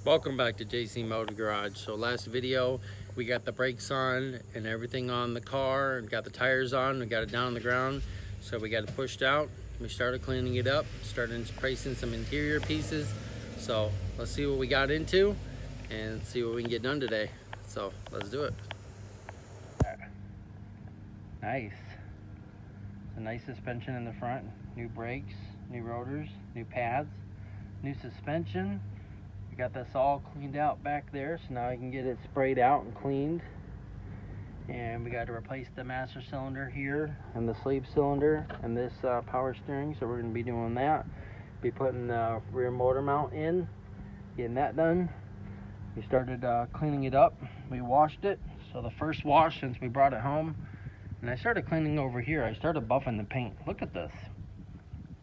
Welcome back to JC Motor Garage. So last video we got the brakes on and everything on the car and got the tires on, we got it down on the ground, so we got it pushed out. We started cleaning it up, started replacing some interior pieces. So let's see what we got into and see what we can get done today. So let's do it. Nice. It's a nice suspension in the front, new brakes, new rotors, new pads, new suspension. We got this all cleaned out back there, so now I can get it sprayed out and cleaned. And we got to replace the master cylinder here and the sleeve cylinder and this power steering, so we're going to be doing that. Be putting the rear motor mount in, getting that done. We started cleaning it up. We washed it. So the first wash since we brought it home, and I started cleaning over here. I started buffing the paint. Look at this.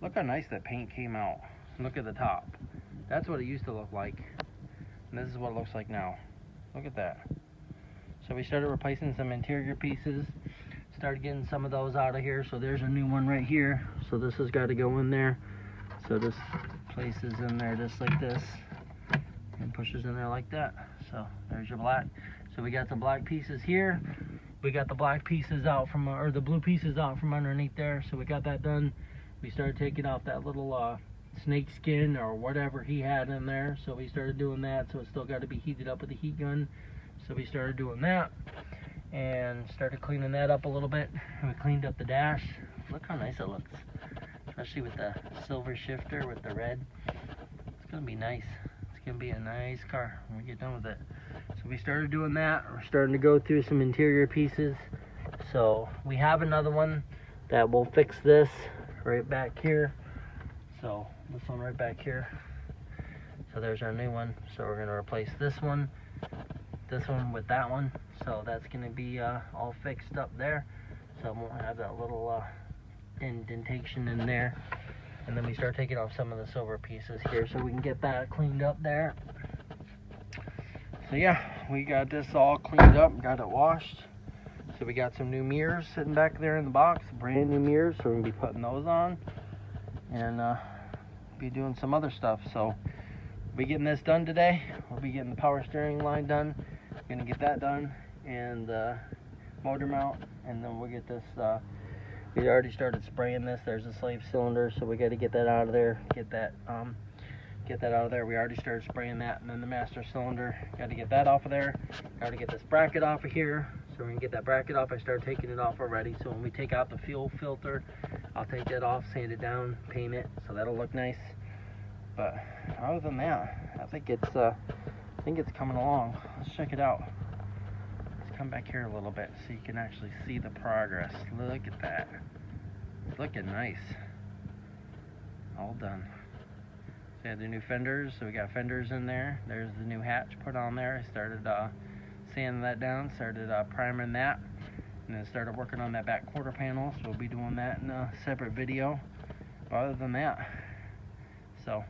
Look how nice that paint came out. Look at the top. That's what it used to look like, and this is what it looks like now. Look at that. So we started replacing some interior pieces, started getting some of those out of here. So there's a new one right here. So this has got to go in there. So this places in there just like this and pushes in there like that. So there's your black. So we got the black pieces here. We got the black pieces out from, or the blue pieces out from underneath there. So we got that done. We started taking off that little snake skin or whatever he had in there, so we started doing that. So it's still got to be heated up with the heat gun, so we started doing that and started cleaning that up a little bit. And we cleaned up the dash. Look how nice it looks, especially with the silver shifter with the red. It's gonna be nice. It's gonna be a nice car when we get done with it. So we started doing that. We're starting to go through some interior pieces. So we have another one that will fix this right back here. So this one right back here. So there's our new one. So we're gonna replace this one with that one. So that's gonna be all fixed up there. So it won't have that little indentation in there. And then we start taking off some of the silver pieces here so we can get that cleaned up there. So yeah, we got this all cleaned up, got it washed. So we got some new mirrors sitting back there in the box, brand new mirrors. So we're gonna be putting those on and be doing some other stuff. So we'll be getting this done today. We'll be getting the power steering line done. Gonna get that done and motor mount, and then we'll get this. We already started spraying this. There's a slave cylinder, so we got to get that out of there. Get that out of there. We already started spraying that, and then the master cylinder. Got to get that off of there. Got to get this bracket off of here. So we're gonna get that bracket off. I started taking it off already. So when we take out the fuel filter, I'll take that off, sand it down, paint it, so that'll look nice. But other than that, I think it's coming along. Let's check it out. Let's come back here a little bit so you can actually see the progress. Look at that. It's looking nice. All done. So we had the new fenders. So we got fenders in there. There's the new hatch put on there. I started sanding that down, started priming that, and then started working on that back quarter panel. So we'll be doing that in a separate video. But other than that, so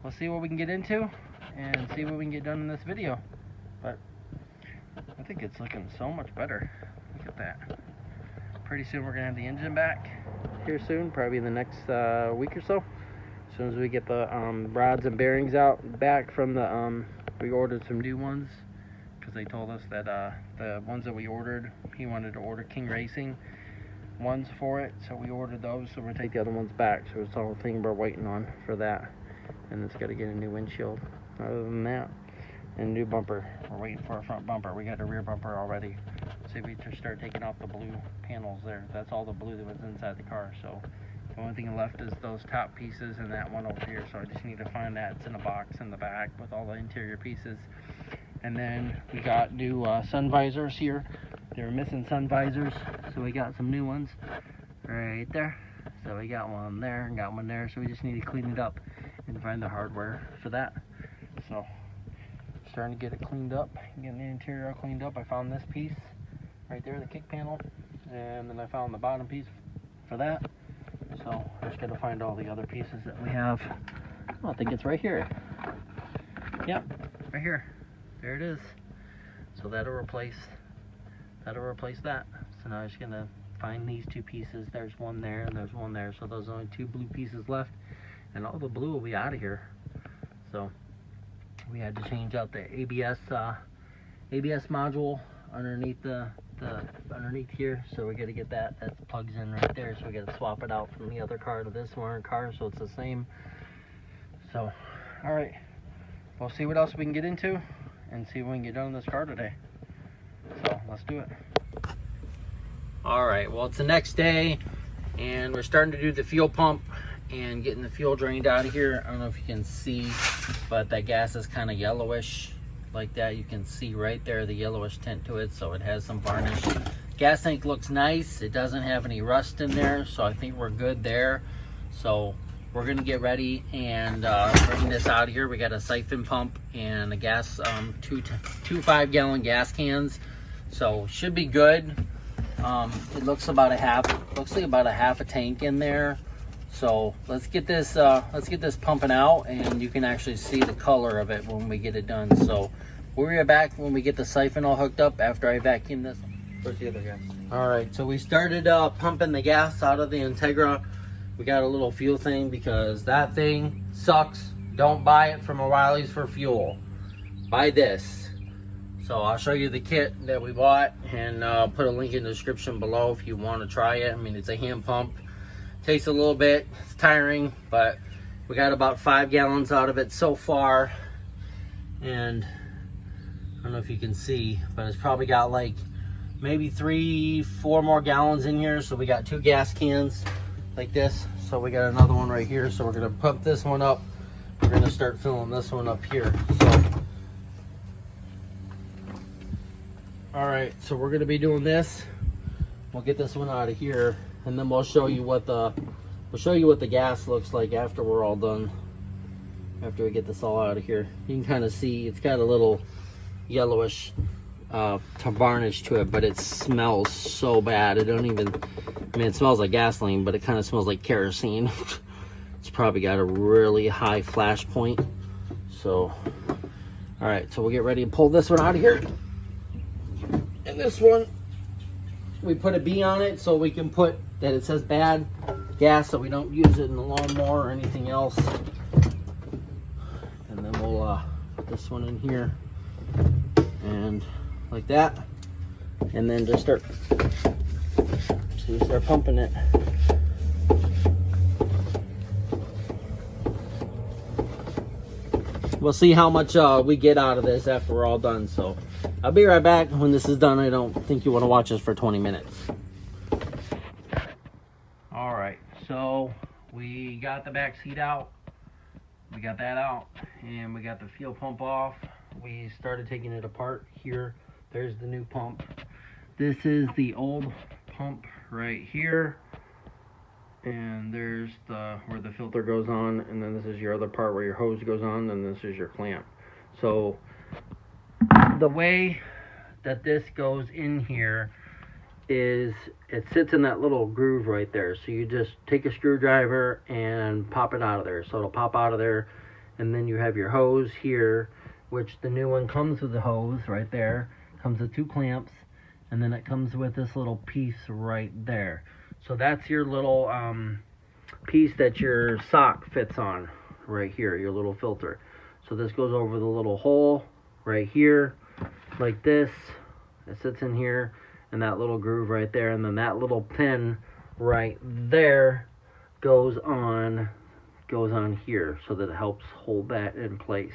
we'll see what we can get into and see what we can get done in this video. But I think it's looking so much better. Look at that. Pretty soon we're gonna have the engine back here soon, probably the next week or so. As soon as we get the rods and bearings out back from the we ordered some new ones because they told us that the ones that we ordered, he wanted to order King Racing ones for it, so we ordered those. So we're gonna take the other ones back. So it's the whole thing we're waiting on for that, and it's got to get a new windshield. Other than that, and a new bumper. We're waiting for a front bumper. We got a rear bumper already. So we just start taking off the blue panels there. That's all the blue that was inside the car. So the only thing left is those top pieces and that one over here. So I just need to find that. It's in a box in the back with all the interior pieces. And then we got new sun visors here. They were missing sun visors, so we got some new ones right there. So we got one there and got one there. So we just need to clean it up and find the hardware for that. So starting to get it cleaned up, getting the interior all cleaned up. I found this piece right there, the kick panel, and then I found the bottom piece for that. So I just got to find all the other pieces that we have. Oh, I think it's right here. Yep, right here. There it is. So that'll replace that. So now I'm just gonna find these two pieces. There's one there and there's one there. So those are only two blue pieces left, and all the blue will be out of here. So we had to change out the ABS module underneath underneath here, so we got to get that plugs in right there, so we got to swap it out from the other car to this one car so it's the same. So all right, we'll see what else we can get into and see if we can get done on this car today. So let's do it. All right, well, it's the next day and we're starting to do the fuel pump and getting the fuel drained out of here. I don't know if you can see, but that gas is kind of yellowish like that. You can see right there the yellowish tint to it, so it has some varnish. Gas tank looks nice. It doesn't have any rust in there, so I think we're good there. So we're gonna get ready and bring this out of here. We got a siphon pump and a gas, two 5-gallon gas cans, so should be good. It looks like about a half a tank in there. So let's get this pumping out, and you can actually see the color of it when we get it done. So we'll be back when we get the siphon all hooked up after I vacuum this. Where's the other gas? All right, so we started pumping the gas out of the Integra. We got a little fuel thing because that thing sucks. Don't buy it from O'Reilly's for fuel. Buy this. So I'll show you the kit that we bought and put a link in the description below if you want to try it. I mean, it's a hand pump. Takes a little bit, it's tiring, but we got about 5 gallons out of it so far. And I don't know if you can see, but it's probably got like maybe 3-4 more gallons in here. So we got 2 gas cans like this. So we got another one right here. So we're gonna pump this one up. We're gonna start filling this one up here. So, all right, so we're gonna be doing this. We'll get this one out of here, and then we'll show you what the gas looks like after we're all done. After we get this all out of here, you can kind of see it's got a little yellowish varnish to it, but it smells so bad. It don't even, I mean, it smells like gasoline, but it kind of smells like kerosene. It's probably got a really high flash point. So, all right, so we'll get ready to pull this one out of here. And this one, we put a B on it so we can put that it says bad gas, so we don't use it in the lawnmower or anything else. And then we'll put this one in here and like that, and then just start pumping it. We'll see how much we get out of this after we're all done. So I'll be right back when this is done. I don't think you want to watch this for 20 minutes. All right, so we got the back seat out. We got that out, and we got the fuel pump off. We started taking it apart here. There's the new pump. This is the old pump right here. And there's where the filter goes on, and then this is your other part where your hose goes on, and this is your clamp. So the way that this goes in here is it sits in that little groove right there. So you just take a screwdriver and pop it out of there. So it'll pop out of there, and then you have your hose here, which the new one comes with the hose right there. Comes with 2 clamps, and then it comes with this little piece right there. So that's your little piece that your sock fits on right here, your little filter. So this goes over the little hole right here, like this. It sits in here, and that little groove right there, and then that little pin right there goes on here, so that it helps hold that in place.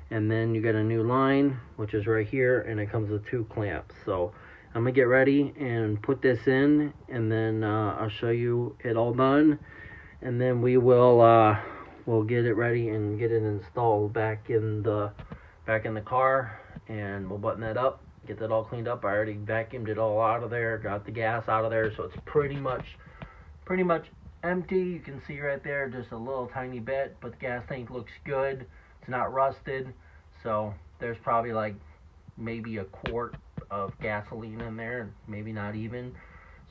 And then you got a new line, which is right here, and it comes with 2 clamps. So I'm gonna get ready and put this in, and then I'll show you it all done, and then we will we'll get it ready and get it installed back in the car, and we'll button that up, get that all cleaned up. I already vacuumed it all out of there, got the gas out of there, so it's pretty much empty. You can see right there just a little tiny bit, but the gas tank looks good. It's not rusted, so there's probably like maybe a quart of gasoline in there, maybe not even.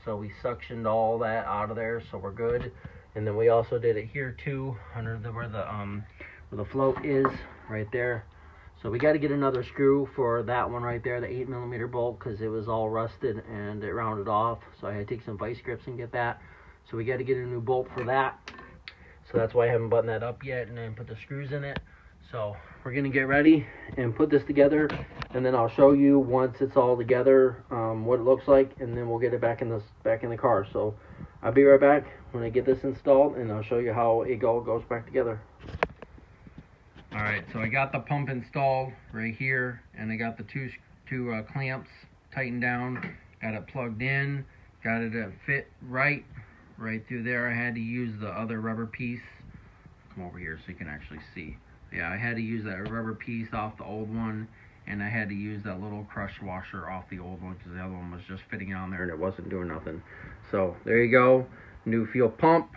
So we suctioned all that out of there, so we're good. And then we also did it here too, under where the float is right there. So we got to get another screw for that one right there, the 8mm bolt, because it was all rusted and it rounded off. So I had to take some vice grips and get that. So we got to get a new bolt for that. So that's why I haven't buttoned that up yet and then put the screws in it. So we're gonna get ready and put this together, and then I'll show you once it's all together what it looks like, and then we'll get it back in the car. So I'll be right back when I get this installed, and I'll show you how it all goes back together. Alright, so I got the pump installed right here, and I got the two clamps tightened down, got it plugged in, got it to fit right through there. I had to use the other rubber piece. Come over here so you can actually see. Yeah, I had to use that rubber piece off the old one, and I had to use that little crush washer off the old one because the other one was just fitting on there and it wasn't doing nothing. So there you go, new fuel pump,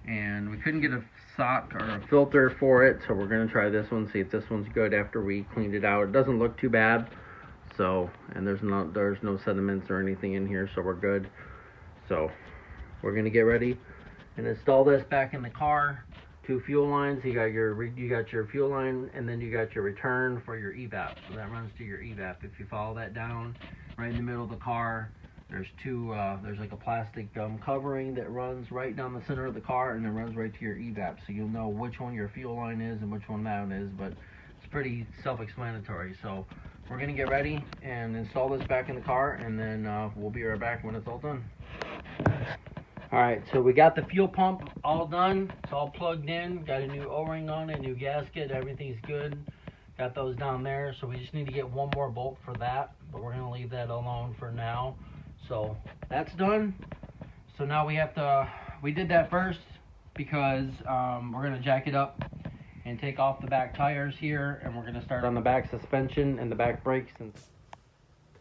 and we couldn't get a sock or a filter for it, so we're gonna try this one, see if this one's good after we cleaned it out. It doesn't look too bad, so, and there's no sediments or anything in here, so we're good. So we're gonna get ready and install this back in the car. Two fuel lines. You got your fuel line, and then you got your return for your evap. So that runs to your evap. If you follow that down, right in the middle of the car, there's there's like a plastic covering that runs right down the center of the car, and it runs right to your evap. So you'll know which one your fuel line is and which one that one is. But it's pretty self-explanatory. So we're gonna get ready and install this back in the car, and then we'll be right back when it's all done. Alright, so we got the fuel pump all done. It's all plugged in. Got a new O-ring on it, new gasket. Everything's good. Got those down there. So we just need to get one more bolt for that. But we're going to leave that alone for now. So that's done. So now we did that first because we're going to jack it up and take off the back tires here. And we're going to start on the back suspension and the back brakes.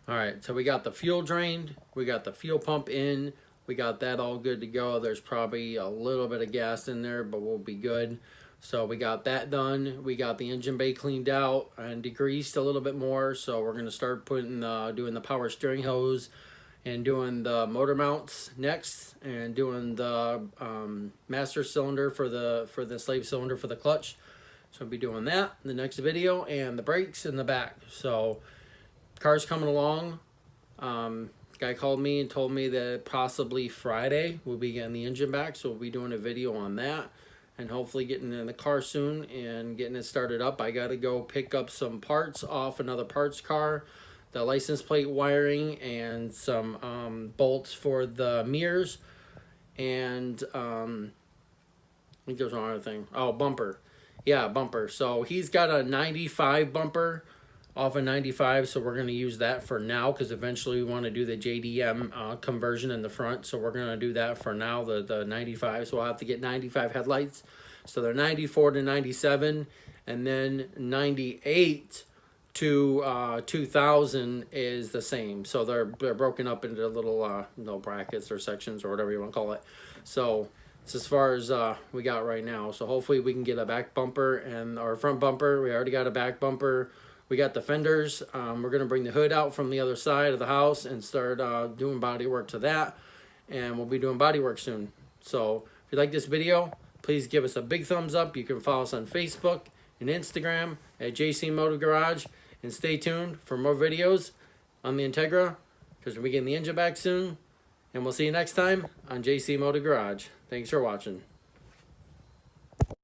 Alright, so we got the fuel drained. We got the fuel pump in. We got that all good to go. There's probably a little bit of gas in there, but we'll be good. So we got that done. We got the engine bay cleaned out and degreased a little bit more. So we're going to start putting doing the power steering hose and doing the motor mounts next, and doing the master cylinder for the slave cylinder for the clutch. So I'll be doing that in the next video, and the brakes in the back. So car's coming along. Guy called me and told me that possibly Friday we'll be getting the engine back, so we'll be doing a video on that, and hopefully getting in the car soon and getting it started up. I got to go pick up some parts off another parts car, the license plate wiring, and some bolts for the mirrors, and I think there's one other thing. Oh, bumper. Yeah, bumper. So he's got a 95 bumper off a 95, so we're going to use that for now, because eventually we want to do the JDM conversion in the front. So we're going to do that for now, the 95. So we'll have to get 95 headlights. So they're 94 to 97, and then 98 to 2000 is the same. So they're broken up into little brackets or sections or whatever you want to call it. So it's as far as we got right now. So hopefully we can get a back bumper and our front bumper. We already got a back bumper. We got the fenders. We're going to bring the hood out from the other side of the house and start doing body work to that. And we'll be doing body work soon. So if you like this video, please give us a big thumbs up. You can follow us on Facebook and Instagram at JC Motor Garage. And stay tuned for more videos on the Integra, because we'll be getting the engine back soon. And we'll see you next time on JC Motor Garage. Thanks for watching.